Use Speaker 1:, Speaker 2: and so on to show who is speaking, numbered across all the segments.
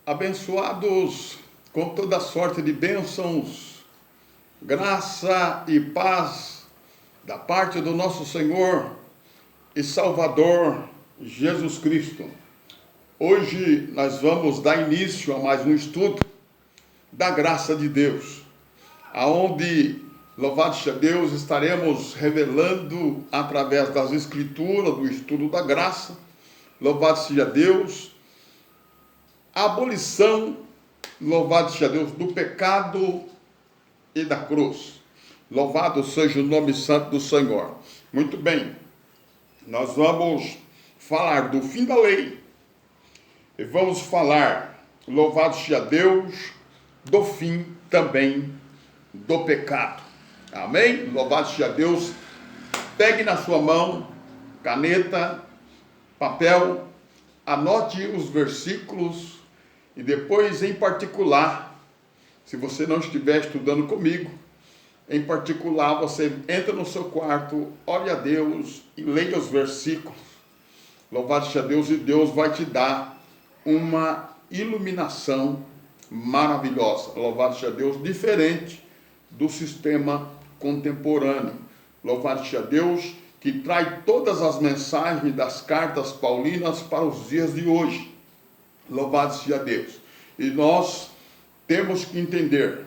Speaker 1: Abençoados com toda sorte de bênçãos, graça e paz da parte do nosso Senhor e Salvador Jesus Cristo. Hoje nós vamos dar início a mais um estudo da graça de Deus, aonde, louvado seja Deus, estaremos revelando através das Escrituras, do estudo da graça, louvado seja Deus, a abolição, louvado seja Deus, do pecado e da cruz. Louvado seja o nome santo do Senhor. Muito bem, nós vamos falar do fim da lei e vamos falar, louvado seja Deus, do fim também do pecado. Amém? Louvado seja Deus. Pegue na sua mão caneta, papel, anote os versículos e depois, em particular, se você não estiver estudando comigo, em particular, você entra no seu quarto, ore a Deus e leia os versículos. Louvado seja Deus, e Deus vai te dar uma iluminação maravilhosa. Louvado seja Deus, diferente do sistema contemporâneo. Louvado seja Deus, que traz todas as mensagens das cartas paulinas para os dias de hoje. Louvado seja Deus. E nós temos que entender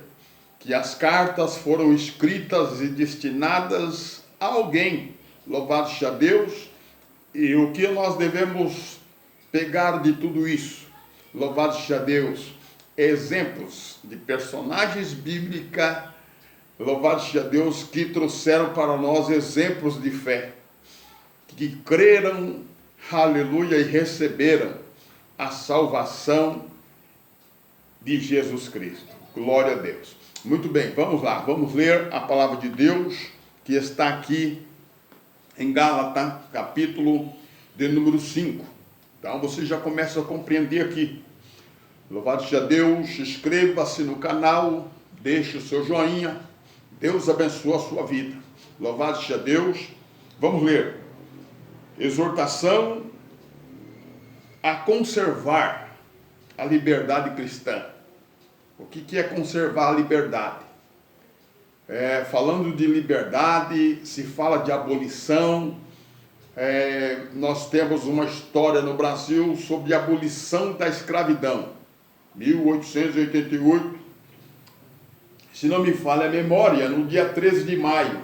Speaker 1: que as cartas foram escritas e destinadas a alguém. Louvado seja Deus. E o que nós devemos pegar de tudo isso? Louvado seja Deus. Exemplos de personagens bíblicos, louvado seja Deus, que trouxeram para nós exemplos de fé, que creram, aleluia, e receberam a salvação de Jesus Cristo. Glória a Deus. Muito bem, vamos lá, vamos ler a palavra de Deus que está aqui em Gálatas, capítulo de número 5. Então você já começa a compreender aqui. Louvado seja Deus, inscreva-se no canal, deixe o seu joinha, Deus abençoe a sua vida. Louvado seja Deus. Vamos ler. Exortação a conservar a liberdade cristã. O que é conservar a liberdade? Falando de liberdade, se fala de abolição. Nós temos uma história no Brasil sobre a abolição da escravidão. 1888, se não me falha a memória, no dia 13 de maio,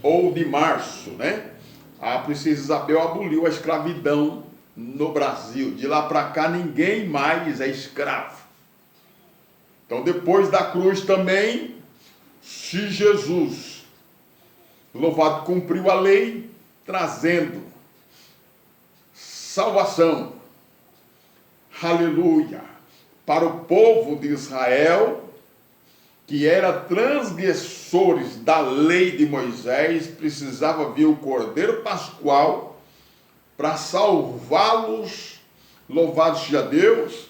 Speaker 1: ou de março, né? A princesa Isabel aboliu a escravidão no Brasil. De lá para cá ninguém mais é escravo. Então depois da cruz também, se Jesus, louvado, cumpriu a lei, trazendo salvação, aleluia, para o povo de Israel, que era transgressores da lei de Moisés, precisava vir o Cordeiro Pascual para salvá-los, louvado seja Deus.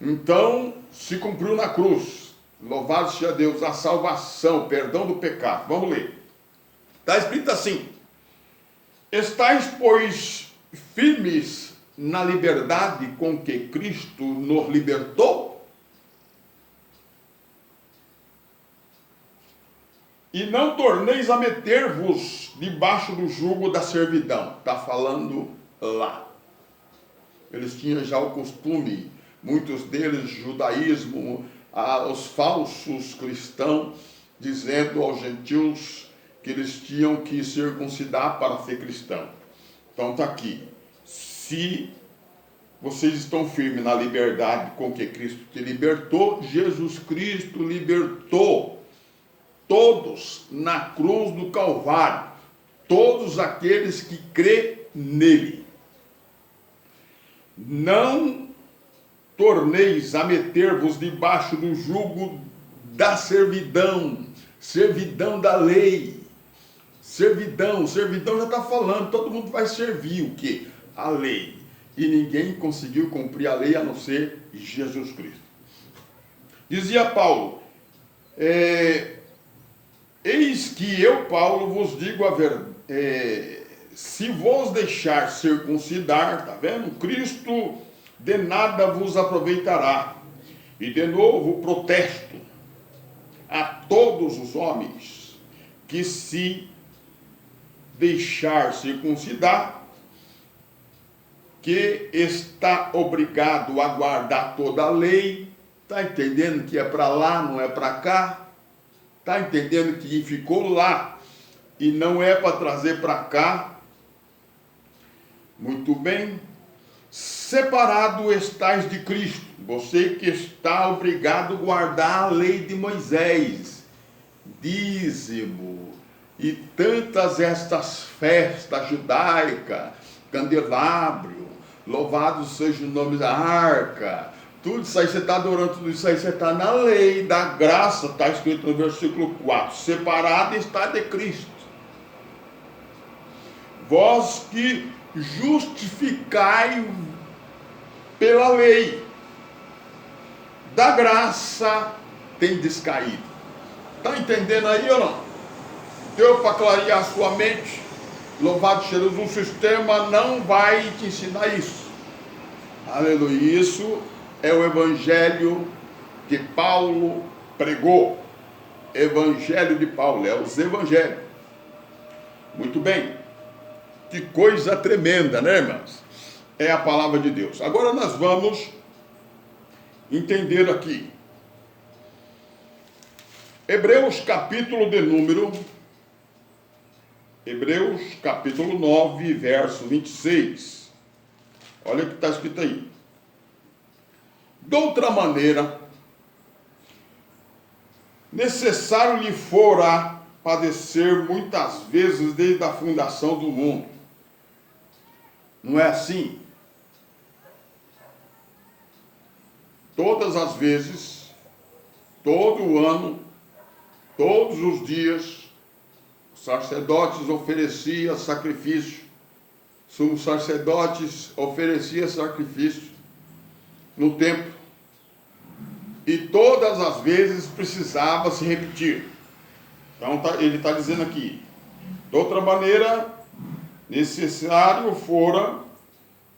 Speaker 1: Então, se cumpriu na cruz, louvado seja Deus, a salvação, perdão do pecado. Vamos ler. Está escrito assim: estáis, pois, firmes na liberdade com que Cristo nos libertou? E não torneis a meter-vos debaixo do jugo da servidão. Está falando lá. Eles tinham já o costume, muitos deles, judaísmo, os falsos cristãos, dizendo aos gentios que eles tinham que circuncidar para ser cristão. Então está aqui. Se vocês estão firmes na liberdade com que Cristo te libertou, Jesus Cristo libertou todos na cruz do Calvário, todos aqueles que crê nele. Não torneis a meter-vos debaixo do jugo da servidão, servidão da lei. Servidão já está falando, todo mundo vai servir o quê? A lei. E ninguém conseguiu cumprir a lei a não ser Jesus Cristo. Dizia Paulo, eis que eu, Paulo, vos digo a verdade, se vos deixar circuncidar, tá vendo? Cristo de nada vos aproveitará. E de novo protesto a todos os homens que se deixar circuncidar, que está obrigado a guardar toda a lei. Está entendendo que é para lá, não é para cá? Está entendendo que ficou lá e não é para trazer para cá? Muito bem. Separado estais de Cristo, você que está obrigado a guardar a lei de Moisés, dízimo e tantas estas festas judaicas, candelabro, louvado seja o nome da arca, tudo isso aí você está adorando, tudo isso aí você está na lei da graça, está escrito no versículo 4, separado está de Cristo. Vós que justificai pela lei, da graça tem descaído. Está entendendo aí ou não? Deu para clarear a sua mente? Louvado seja Deus, um sistema não vai te ensinar isso. Aleluia. Isso é o evangelho que Paulo pregou. Evangelho de Paulo, é os evangelhos. Muito bem. Que coisa tremenda, né, irmãos? É a palavra de Deus. Agora nós vamos entender aqui. Hebreus capítulo de número, Hebreus capítulo 9, verso 26. Olha o que está escrito aí. De outra maneira, necessário lhe fora padecer muitas vezes desde a fundação do mundo. Não é assim? Todas as vezes, todo ano, todos os dias, os sacerdotes ofereciam sacrifício. Os sacerdotes ofereciam sacrifício no templo. E todas as vezes precisava se repetir. Então ele está dizendo aqui, de outra maneira, necessário fora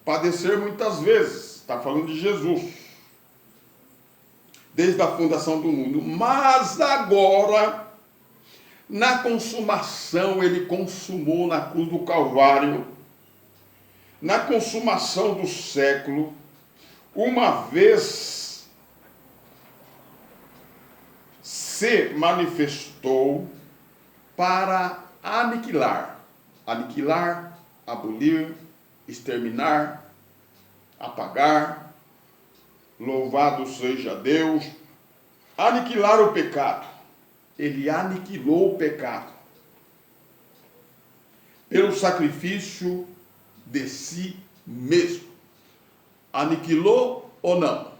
Speaker 1: padecer muitas vezes. Está falando de Jesus. Desde a fundação do mundo. Mas agora, na consumação, ele consumou na cruz do Calvário, na consumação do século, uma vez se manifestou para aniquilar, abolir, exterminar, apagar, louvado seja Deus, aniquilar o pecado. Ele aniquilou o pecado pelo sacrifício de si mesmo. Aniquilou ou não?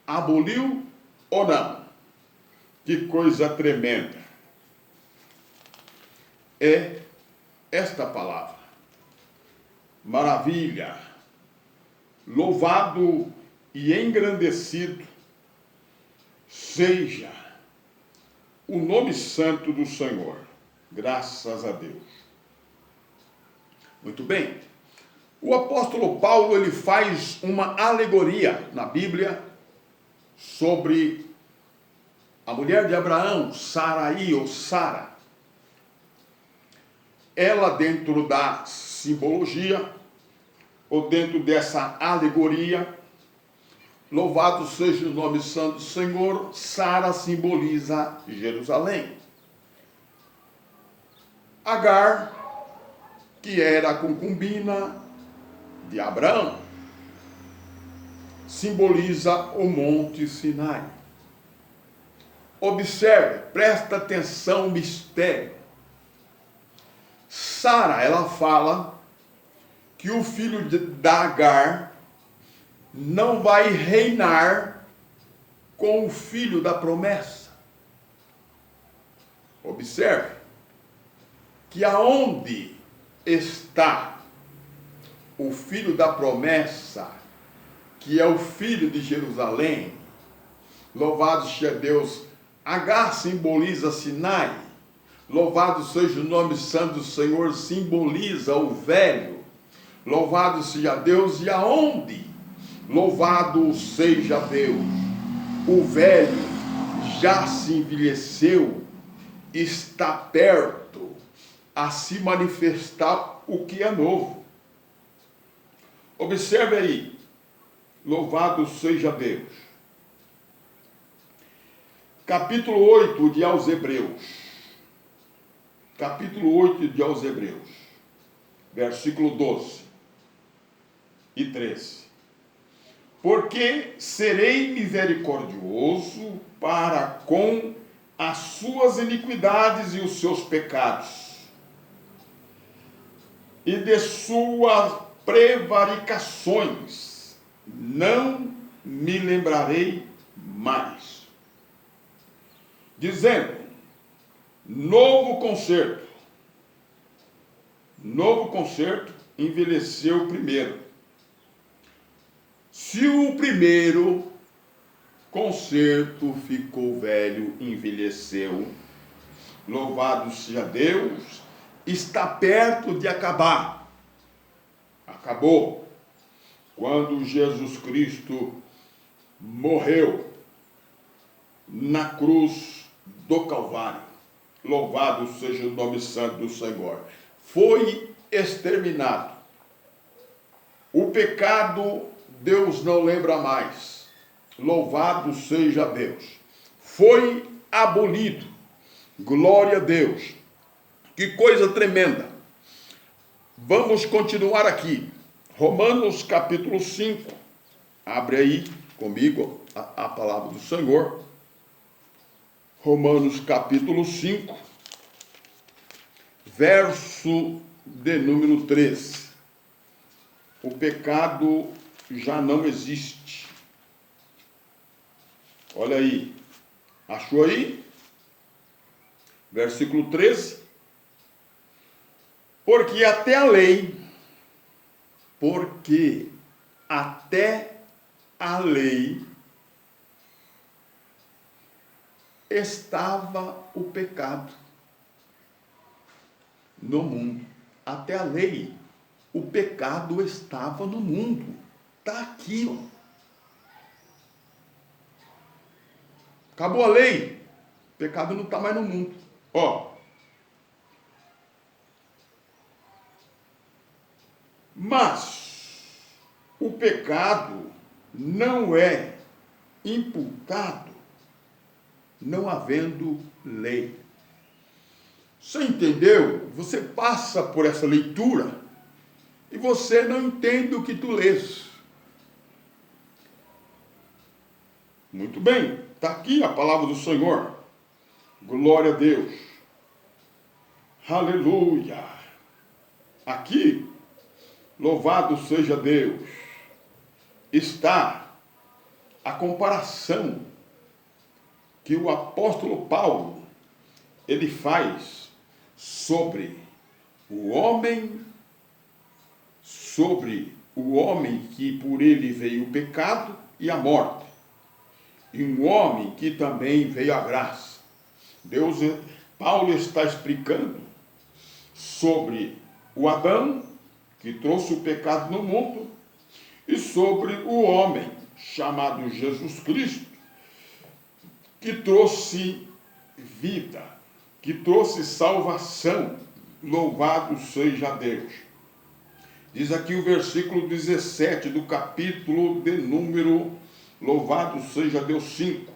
Speaker 1: Aboliu ou não? Que coisa tremenda é esta palavra. Maravilha, louvado e engrandecido seja o nome santo do Senhor. Graças a Deus. Muito bem. O apóstolo Paulo, ele faz uma alegoria na Bíblia sobre a mulher de Abraão, Sarai ou Sara. Ela, dentro da simbologia, ou dentro dessa alegoria, louvado seja o nome santo do Senhor, Sara simboliza Jerusalém. Agar, que era a concubina de Abraão, simboliza o Monte Sinai. Observe, presta atenção no mistério. Sara, ela fala que o filho da Agar não vai reinar com o filho da promessa. Observe que aonde está o filho da promessa, que é o filho de Jerusalém, louvado seja Deus, Agar simboliza Sinai, louvado seja o nome santo do Senhor, simboliza o velho, louvado seja Deus, e aonde Louvado seja Deus. O velho já se envelheceu, está perto a se manifestar o que é novo. Observe aí. Louvado seja Deus. Capítulo 8 de aos Hebreus. Capítulo 8 de aos Hebreus. Versículo 12 e 13. Porque serei misericordioso para com as suas iniquidades e os seus pecados, e de suas prevaricações não me lembrarei mais. Dizendo, novo concerto envelheceu primeiro. Se o primeiro concerto ficou velho, envelheceu, louvado seja Deus, está perto de acabar. Acabou. Quando Jesus Cristo morreu na cruz do Calvário. Louvado seja o nome santo do Senhor. Foi exterminado. O pecado Deus não lembra mais. Louvado seja Deus. Foi abolido. Glória a Deus. Que coisa tremenda. Vamos continuar aqui. Romanos capítulo 5. Abre aí comigo a palavra do Senhor. Romanos capítulo 5. Verso de número 13. O pecado já não existe. Olha aí. Achou aí? Versículo 13. Porque até a lei estava o pecado no mundo. Até a lei, o pecado estava no mundo. Está aqui, ó. Acabou a lei, o pecado não está mais no mundo. Ó. Mas o pecado não é imputado não havendo lei. Você entendeu? Você passa por essa leitura e você não entende o que tu lês. Muito bem, está aqui a palavra do Senhor. Glória a Deus. Aleluia. Aqui, louvado seja Deus, está a comparação que o apóstolo Paulo, ele faz sobre o homem que por ele veio o pecado e a morte, e um homem que também veio a graça. Paulo está explicando sobre o Adão, que trouxe o pecado no mundo, e sobre o homem, chamado Jesus Cristo, que trouxe vida, que trouxe salvação. Louvado seja Deus. Diz aqui o versículo 17 do capítulo de número, louvado seja Deus 5.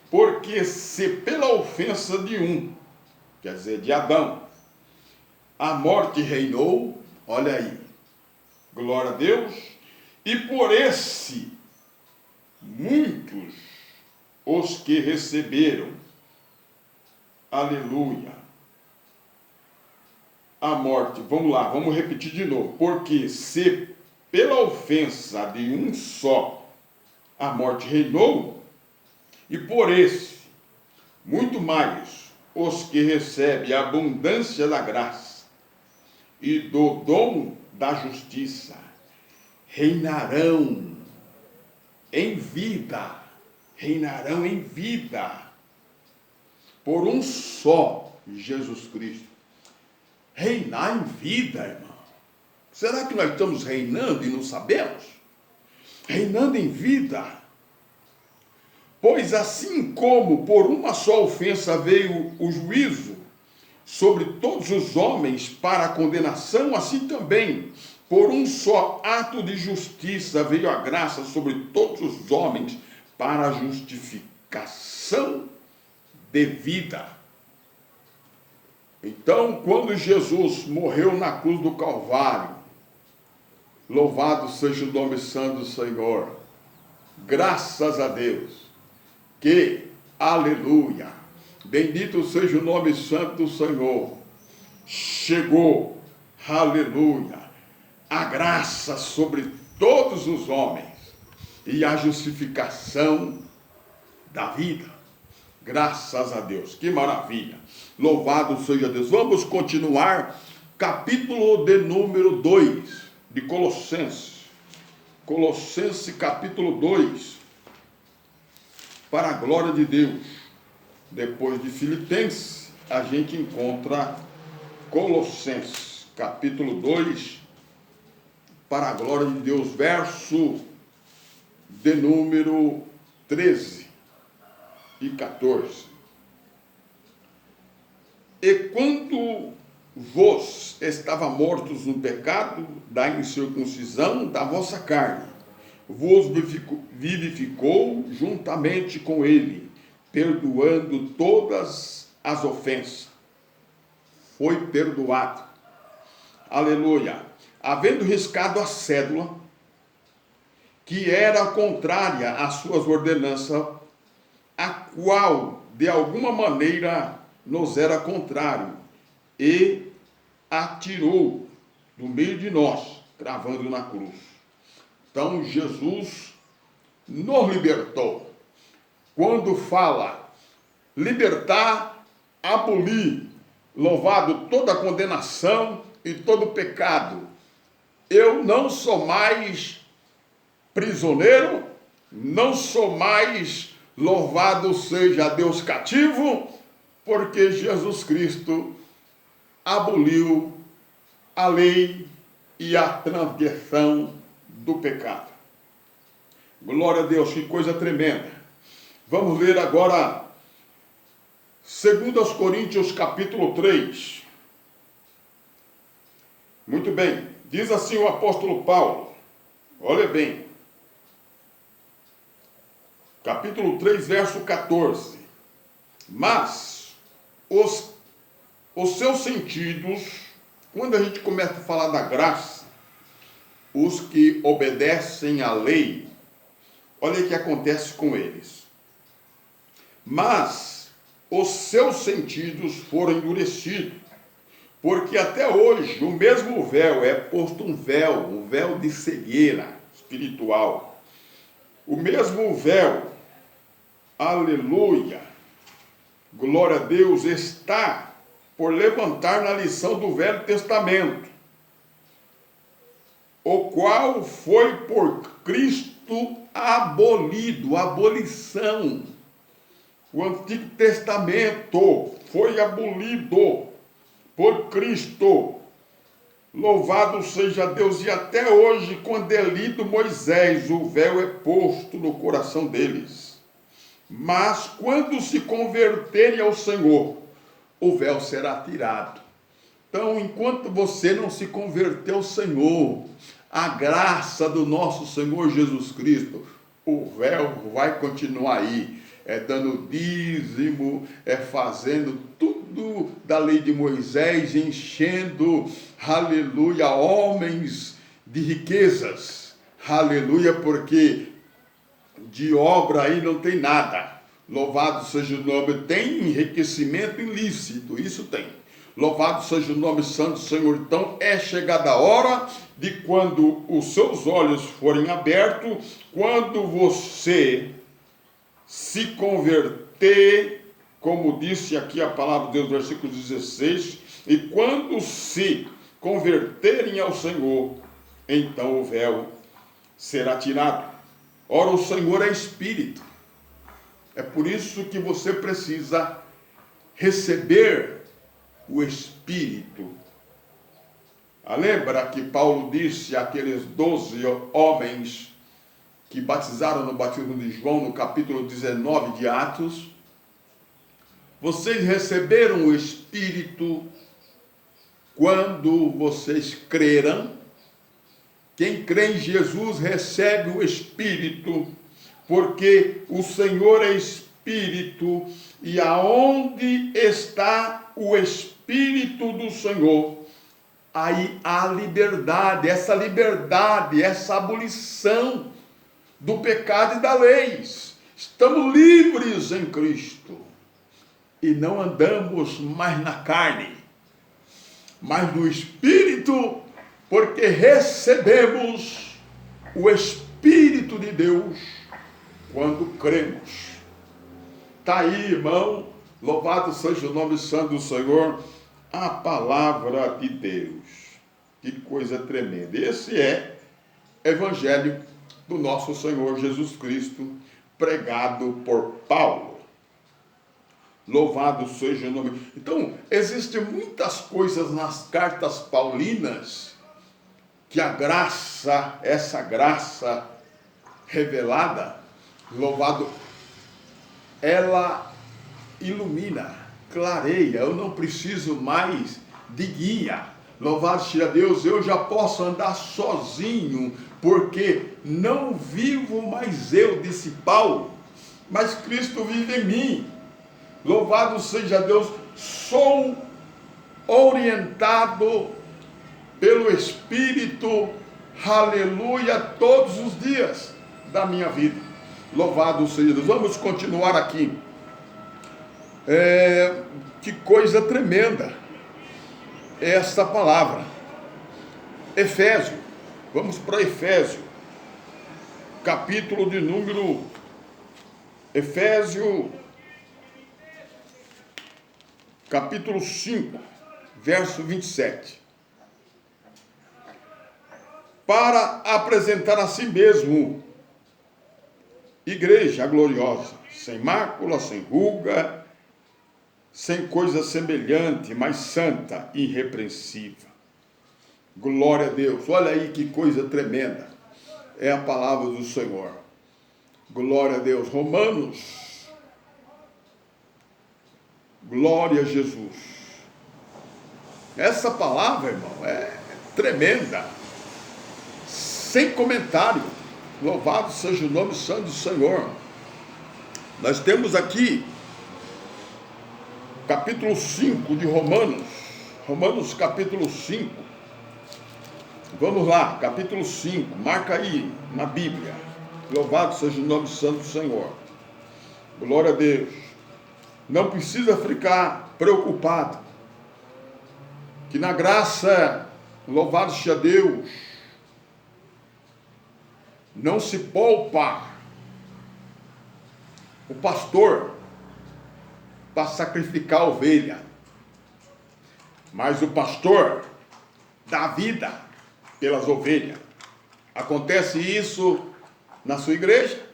Speaker 1: Porque se pela ofensa de um, quer dizer, de Adão, a morte reinou, olha aí, glória a Deus, e por esse, muitos os que receberam, aleluia, a morte. Vamos lá, vamos repetir de novo. Porque se pela ofensa de um só a morte reinou, e por esse, muito mais os que recebem a abundância da graça e do dom da justiça reinarão em vida, por um só Jesus Cristo. Reinar em vida, irmão. Será que nós estamos reinando e não sabemos? reinando em vida. Pois assim como por uma só ofensa veio o juízo sobre todos os homens para a condenação, assim também por um só ato de justiça veio a graça sobre todos os homens para a justificação de vida. Então, quando Jesus morreu na cruz do Calvário, louvado seja o nome santo do Senhor, graças a Deus, que, aleluia, bendito seja o nome santo do Senhor, chegou, aleluia, a graça sobre todos os homens e a justificação da vida. Graças a Deus, que maravilha, louvado seja Deus. Vamos continuar, capítulo de número 2 de Colossenses. Colossenses capítulo 2, para a glória de Deus. Depois de Filipenses, a gente encontra Colossenses capítulo 2, para a glória de Deus, verso de número 13 e 14. E quando vós estava mortos no pecado da incircuncisão da vossa carne, vos vivificou juntamente com ele, perdoando todas as ofensas. Foi perdoado. Aleluia. Havendo riscado a cédula, que era contrária às suas ordenanças, a qual de alguma maneira nos era contrário, e atirou do meio de nós, cravando na cruz. Então Jesus nos libertou. Quando fala libertar, abolir, louvado toda a condenação e todo o pecado, eu não sou mais prisioneiro, não sou mais, louvado seja Deus, cativo, porque Jesus Cristo aboliu a lei e a transgressão do pecado. Glória a Deus, que coisa tremenda. Vamos ler agora 2 Coríntios capítulo 3. Muito bem, diz assim o apóstolo Paulo, olha bem, capítulo 3, verso 14. Mas os seus sentidos, quando a gente começa a falar da graça, os que obedecem à lei, olha o que acontece com eles. Mas os seus sentidos foram endurecidos, porque até hoje o mesmo véu é posto um véu de cegueira espiritual. O mesmo véu, aleluia, glória a Deus, está por levantar na lição do Velho Testamento, o qual foi por Cristo abolido, abolição. O Antigo Testamento foi abolido por Cristo. Louvado seja Deus. E até hoje, quando é lido Moisés, o véu é posto no coração deles. Mas quando se converterem ao Senhor, o véu será tirado. Então, enquanto você não se converter ao Senhor, a graça do nosso Senhor Jesus Cristo, o véu vai continuar aí, dando dízimo, fazendo tudo da lei de Moisés, enchendo, aleluia, homens de riquezas, aleluia, porque de obra aí não tem nada. Louvado seja o nome, tem enriquecimento ilícito, isso tem. Louvado seja o nome santo do Senhor. Então é chegada a hora de, quando os seus olhos forem abertos, quando você se converter, como disse aqui a palavra de Deus, versículo 16, e quando se converterem ao Senhor, então o véu será tirado. Ora, o Senhor é Espírito. É por isso que você precisa receber o Espírito. Lembra que Paulo disse àqueles 12 homens que batizaram no batismo de João, no capítulo 19 de Atos, vocês receberam o Espírito quando vocês creram. Quem crê em Jesus recebe o Espírito, porque o Senhor é Espírito, e aonde está o Espírito do Senhor, aí há liberdade, essa abolição do pecado e da lei. Estamos livres em Cristo e não andamos mais na carne, mas no Espírito, porque recebemos o Espírito de Deus quando cremos. Está aí, irmão, louvado seja o nome santo do Senhor, a palavra de Deus. Que coisa tremenda. Esse é o Evangelho do nosso Senhor Jesus Cristo, pregado por Paulo. Louvado seja o nome. Então, existem muitas coisas nas cartas paulinas que a graça, essa graça revelada, louvado, ela ilumina, clareia. Eu não preciso mais de guia. Louvado seja Deus, eu já posso andar sozinho, porque não vivo mais eu, disse Paulo, mas Cristo vive em mim. Louvado seja Deus, sou orientado pelo Espírito, aleluia, todos os dias da minha vida. Louvado seja Deus. Vamos continuar aqui. Que coisa tremenda esta palavra. Efésio, vamos para Efésio, capítulo de número, Efésio, capítulo 5, verso 27. Para apresentar a si mesmo igreja gloriosa, sem mácula, sem ruga, sem coisa semelhante, mas santa e irrepreensível. Glória a Deus. Olha aí que coisa tremenda. É a palavra do Senhor. Glória a Deus. Romanos. Glória a Jesus. Essa palavra, irmão, é tremenda. Sem comentário. Louvado seja o nome santo do Senhor. Nós temos aqui capítulo 5 de Romanos. Romanos capítulo 5. Vamos lá, capítulo 5. Marca aí na Bíblia. Louvado seja o nome santo do Senhor. Glória a Deus. Não precisa ficar preocupado, que na graça, louvado seja Deus, não se poupa o pastor para sacrificar a ovelha, mas o pastor dá vida pelas ovelhas. Acontece isso na sua igreja?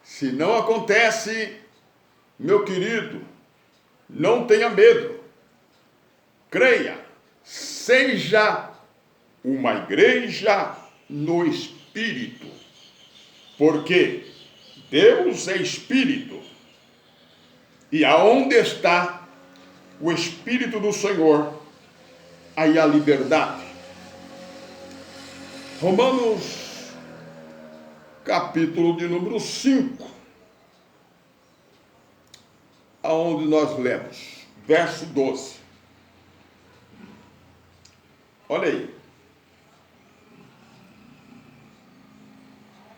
Speaker 1: Se não acontece, meu querido, não tenha medo, creia, seja uma igreja no Espírito, porque Deus é Espírito, e aonde está o Espírito do Senhor, aí há liberdade. Romanos, capítulo de número 5, aonde nós lemos, verso 12. Olha aí.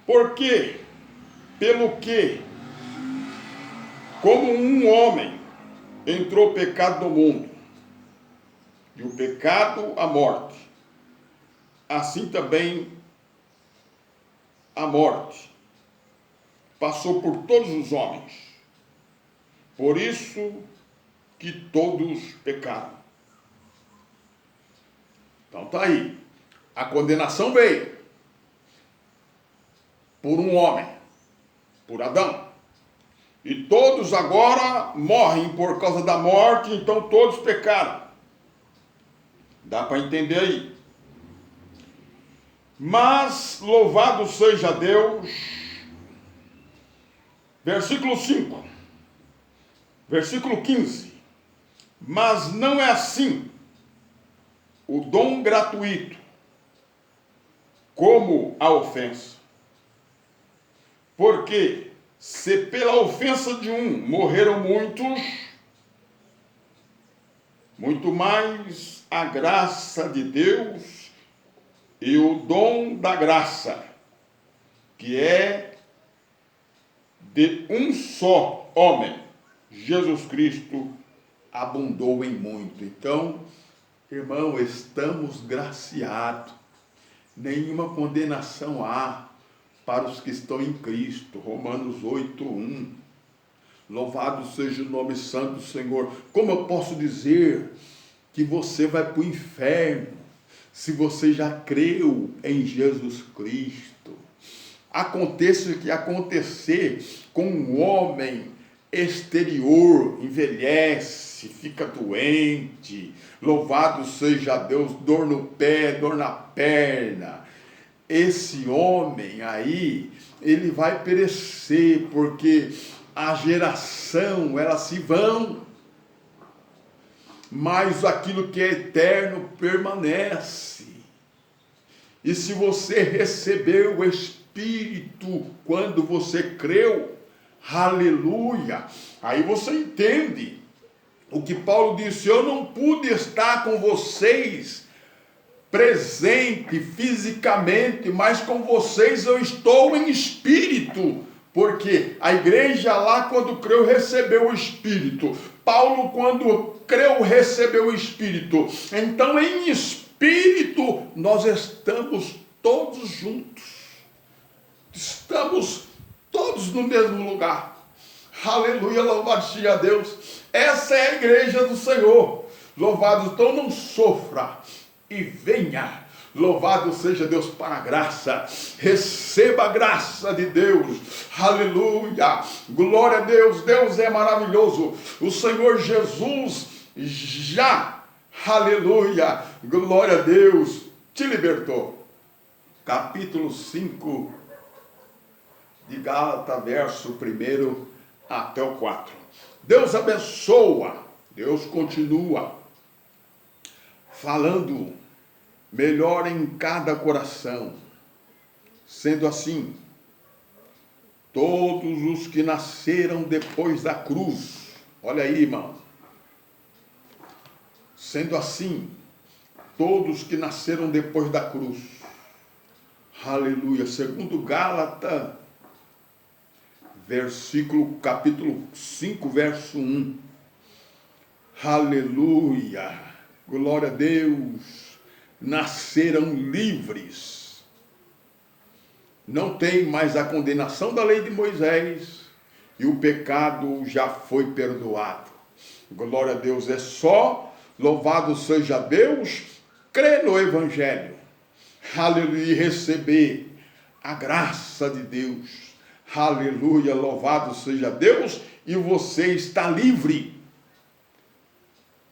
Speaker 1: Porque, pelo que, como um homem entrou o pecado no mundo, e o pecado a morte, assim também a morte passou por todos os homens. Por isso que todos pecaram. Então tá aí. A condenação veio por um homem, por Adão. E todos agora morrem por causa da morte, então todos pecaram. Dá para entender aí. Mas louvado seja Deus. Versículo 5, versículo 15. Mas não é assim o dom gratuito, como a ofensa. Porque se pela ofensa de um morreram muitos, muito mais a graça de Deus e o dom da graça, que é de um só homem, Jesus Cristo, abundou em muito. Então, irmão, estamos graciados. Nenhuma condenação há para os que estão em Cristo. Romanos 8:1. Louvado seja o nome santo do Senhor. Como eu posso dizer que você vai para o inferno se você já creu em Jesus Cristo? Aconteça o que acontecer com um homem exterior, envelhece, fica doente, louvado seja Deus, dor no pé, dor na perna. Esse homem aí, ele vai perecer, porque a geração, elas se vão, mas aquilo que é eterno permanece. E se você recebeu o Espírito quando você creu, aleluia, aí você entende o que Paulo disse: eu não pude estar com vocês presente fisicamente, mas com vocês eu estou em espírito, porque a igreja lá, quando creu, recebeu o Espírito. Paulo, quando creu, recebeu o Espírito. Então, em espírito, nós estamos todos juntos. Estamos todos no mesmo lugar. Aleluia, louvado seja Deus. Essa é a igreja do Senhor. Louvado, então não sofra e venha. Louvado seja Deus para a graça. Receba a graça de Deus. Aleluia. Glória a Deus. Deus é maravilhoso. O Senhor Jesus já, aleluia, glória a Deus, te libertou. Capítulo 5 de Gálatas, verso 1 até o 4. Deus abençoa. Deus continua falando melhor em cada coração. Sendo assim, todos os que nasceram depois da cruz, olha aí, irmão. Sendo assim, todos que nasceram depois da cruz, aleluia, segundo Gálatas, capítulo 5, verso 1, aleluia, glória a Deus, nasceram livres, não tem mais a condenação da lei de Moisés, e o pecado já foi perdoado. Glória a Deus, é só, louvado seja Deus, crer no Evangelho, aleluia, e receber a graça de Deus, aleluia, louvado seja Deus, e você está livre,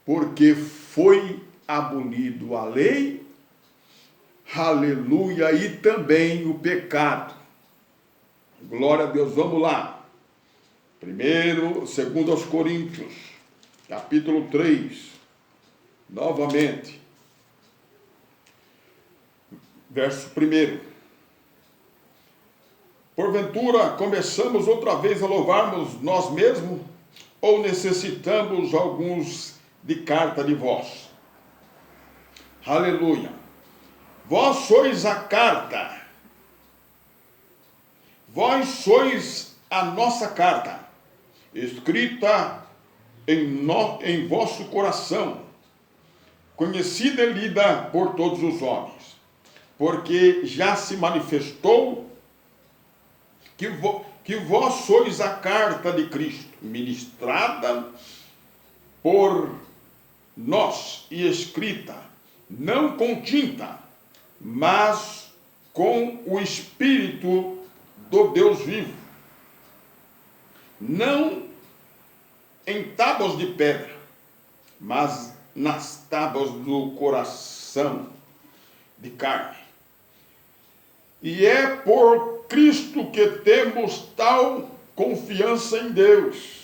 Speaker 1: porque foi abolido a lei, aleluia, e também o pecado. Glória a Deus, vamos lá. Segundo aos Coríntios, capítulo 3, novamente, verso 1. Porventura, começamos outra vez a louvarmos nós mesmos, ou necessitamos alguns de carta de vós? Aleluia. Vós sois a carta. Vós sois a nossa carta, escrita em vosso coração, conhecida e lida por todos os homens, porque já se manifestou que vós sois a carta de Cristo, ministrada por nós e escrita, não com tinta, mas com o Espírito do Deus vivo, não em tábuas de pedra, mas nas tábuas do coração de carne. E é por Cristo que temos tal confiança em Deus.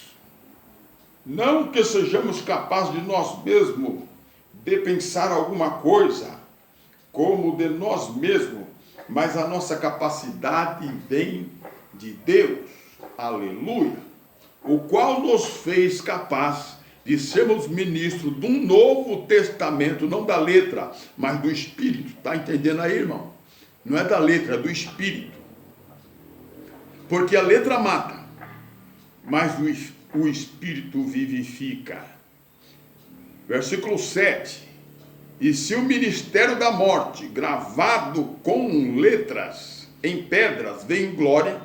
Speaker 1: Não que sejamos capazes de nós mesmos de pensar alguma coisa como de nós mesmos, mas a nossa capacidade vem de Deus, aleluia, o qual nos fez capaz de sermos ministros de um novo testamento, não da letra, mas do Espírito. Está entendendo aí, irmão? Não é da letra, é do Espírito. Porque a letra mata, mas o Espírito vivifica. Versículo 7. E se o ministério da morte, gravado com letras em pedras, vem em glória,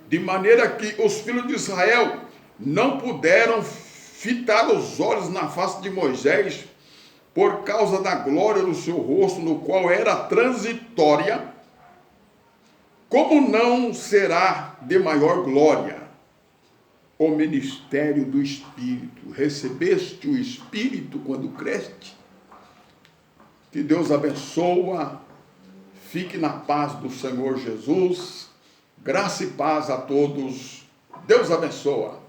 Speaker 1: de maneira que os filhos de Israel não puderam fitar os olhos na face de Moisés, por causa da glória do seu rosto, no qual era transitória, como não será de maior glória o ministério do Espírito? Recebeste o Espírito quando creste? Que Deus abençoa, fique na paz do Senhor Jesus, graça e paz a todos, Deus abençoa.